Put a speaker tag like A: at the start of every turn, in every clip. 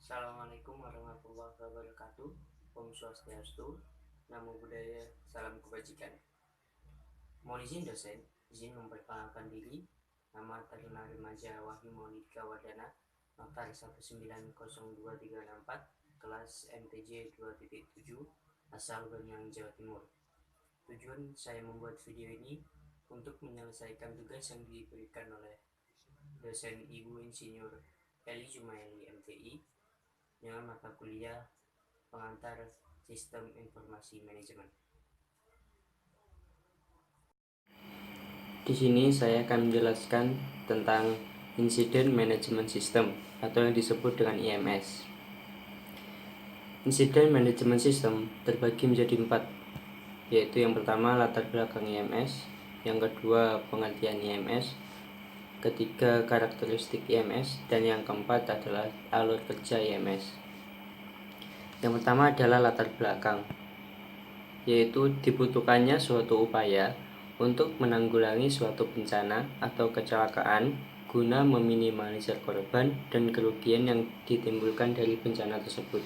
A: Assalamualaikum warahmatullahi wabarakatuh. Om Swastiastu, Namo Buddhaya, salam kebajikan. Mohon izin dosen, izin memperkenalkan diri. Nama Taruna Remaja Wahyu Maulidka Wadana, Notar 1902364, kelas MTJ 2.7, asal Banyuwangi, Jawa Timur. Tujuan saya membuat video ini untuk menyelesaikan tugas yang diberikan oleh dosen Ibu Insinyur Eli Jumaili MTI dengan mata kuliah pengantar Sistem Informasi Manajemen. Di sini saya akan menjelaskan tentang Incident Management System atau yang disebut dengan IMS. Incident Management System terbagi menjadi 4, yaitu yang pertama latar belakang IMS, yang kedua pengertian IMS, ketiga karakteristik IMS, dan yang keempat adalah alur kerja IMS. Yang pertama adalah latar belakang, yaitu dibutuhkannya suatu upaya untuk menanggulangi suatu bencana atau kecelakaan guna meminimalisir korban dan kerugian yang ditimbulkan dari bencana tersebut.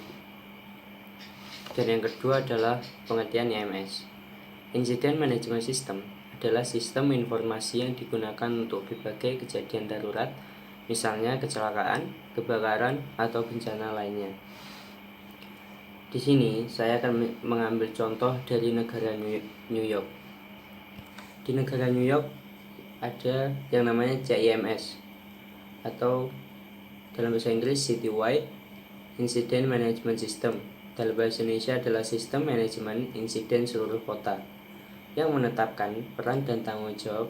A: Dan yang kedua adalah pengertian IMS. Incident Management System adalah sistem informasi yang digunakan untuk berbagai kejadian darurat, misalnya kecelakaan, kebakaran, atau bencana lainnya. Di sini saya akan mengambil contoh dari negara New York. Di negara New York ada yang namanya CIMS atau dalam bahasa Inggris Citywide Incident Management System. Dalam bahasa Indonesia adalah sistem manajemen insiden seluruh kota yang menetapkan peran dan tanggung jawab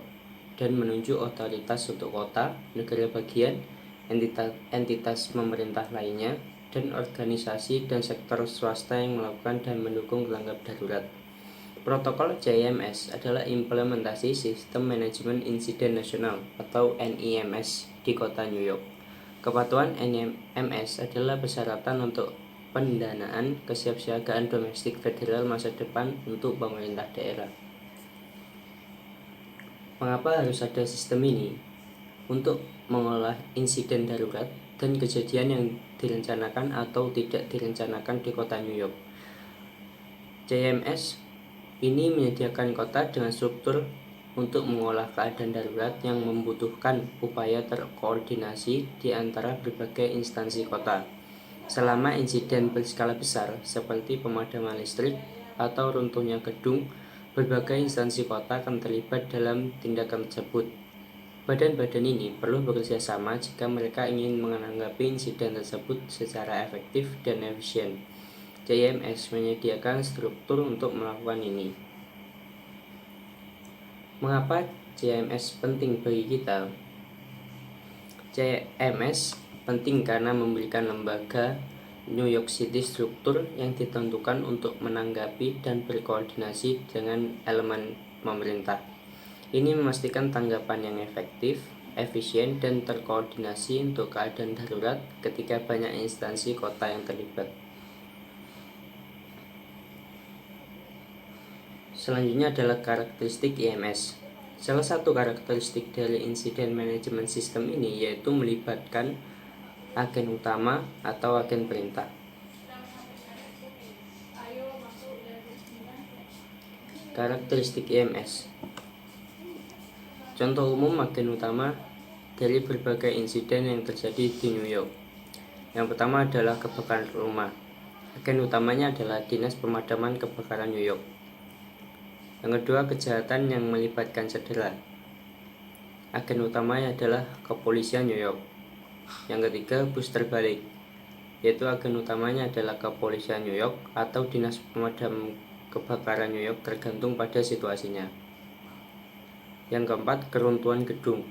A: dan menunjuk otoritas untuk kota, negara bagian, entitas pemerintah lainnya, dan organisasi dan sektor swasta yang melakukan dan mendukung tanggap darurat. Protokol CIMS adalah implementasi Sistem Manajemen Insiden Nasional atau NIMS di kota New York. Kepatuhan NIMS adalah persyaratan untuk pendanaan kesiapsiagaan domestik federal masa depan untuk pemerintah daerah. Mengapa harus ada sistem ini? Untuk mengolah insiden darurat dan kejadian yang direncanakan atau tidak direncanakan di kota New York. CIMS ini menyediakan kota dengan struktur untuk mengolah keadaan darurat yang membutuhkan upaya terkoordinasi di antara berbagai instansi kota. Selama insiden berskala besar seperti pemadaman listrik atau runtuhnya gedung, berbagai instansi kota akan terlibat dalam tindakan tersebut. Badan-badan ini perlu bekerja sama jika mereka ingin menanggapi insiden tersebut secara efektif dan efisien. CIMS menyediakan struktur untuk melakukan ini. Mengapa CIMS penting bagi kita? CIMS penting karena memberikan lembaga New York City struktur yang ditentukan untuk menanggapi dan berkoordinasi dengan elemen pemerintah. Ini memastikan tanggapan yang efektif, efisien, dan terkoordinasi untuk keadaan darurat ketika banyak instansi kota yang terlibat. Selanjutnya adalah karakteristik IMS. Salah satu karakteristik dari Incident Management System ini yaitu melibatkan agen utama atau agen perintah. Karakteristik IMS. Contoh umum agen utama dari berbagai insiden yang terjadi di New York. Yang pertama adalah kebakaran rumah. Agen utamanya adalah Dinas Pemadaman Kebakaran New York. Yang kedua, kejahatan yang melibatkan cedera. Agen utamanya adalah Kepolisian New York. Yang ketiga, bus terbalik, yaitu agen utamanya adalah Kepolisian New York atau Dinas Pemadam Kebakaran New York, tergantung pada situasinya. Yang keempat, keruntuhan gedung.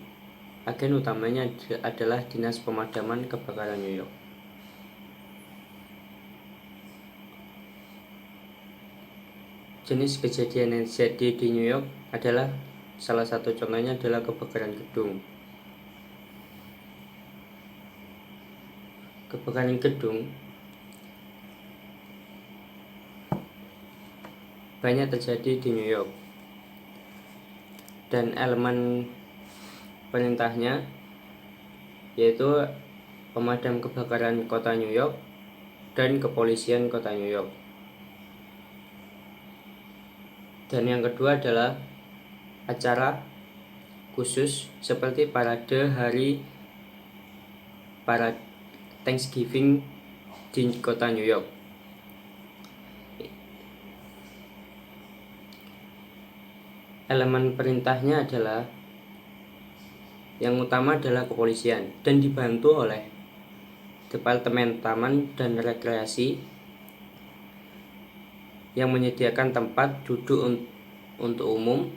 A: Agen utamanya adalah Dinas Pemadaman Kebakaran New York. Jenis kejadian yang terjadi di New York adalah salah satu contohnya adalah kebakaran gedung. Kebakaran gedung banyak terjadi di New York dan elemen perintahnya yaitu pemadam kebakaran kota New York, dan Kepolisian Kota New York. Dan yang kedua adalah acara khusus seperti parade hari Thanksgiving di Kota New York. Elemen perintahnya adalah yang utama adalah kepolisian dan dibantu oleh Departemen Taman dan Rekreasi yang menyediakan tempat duduk untuk umum.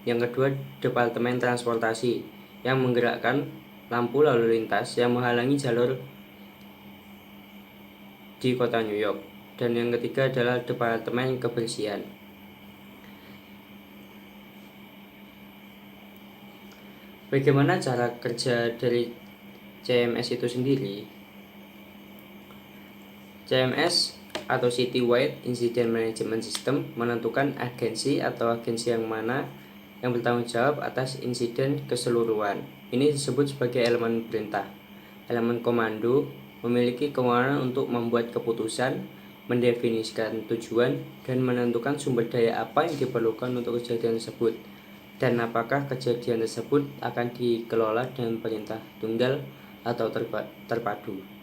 A: Yang kedua, Departemen Transportasi yang menggerakkan lampu lalu lintas yang menghalangi jalur di Kota New York. Dan yang ketiga adalah Departemen Kebersihan. Bagaimana cara kerja dari CMS itu sendiri? CMS atau Citywide Incident Management System menentukan agensi atau agensi yang mana yang bertanggung jawab atas insiden keseluruhan. Ini disebut sebagai elemen perintah. Elemen komando memiliki kewenangan untuk membuat keputusan, mendefinisikan tujuan, dan menentukan sumber daya apa yang diperlukan untuk kejadian tersebut, dan apakah kejadian tersebut akan dikelola dengan perintah tunggal atau terpadu.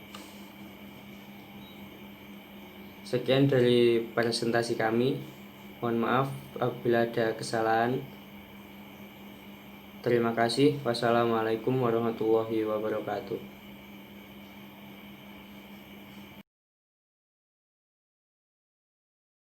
A: Sekian dari presentasi kami. Mohon maaf apabila ada kesalahan. Terima kasih. Wassalamualaikum warahmatullahi wabarakatuh.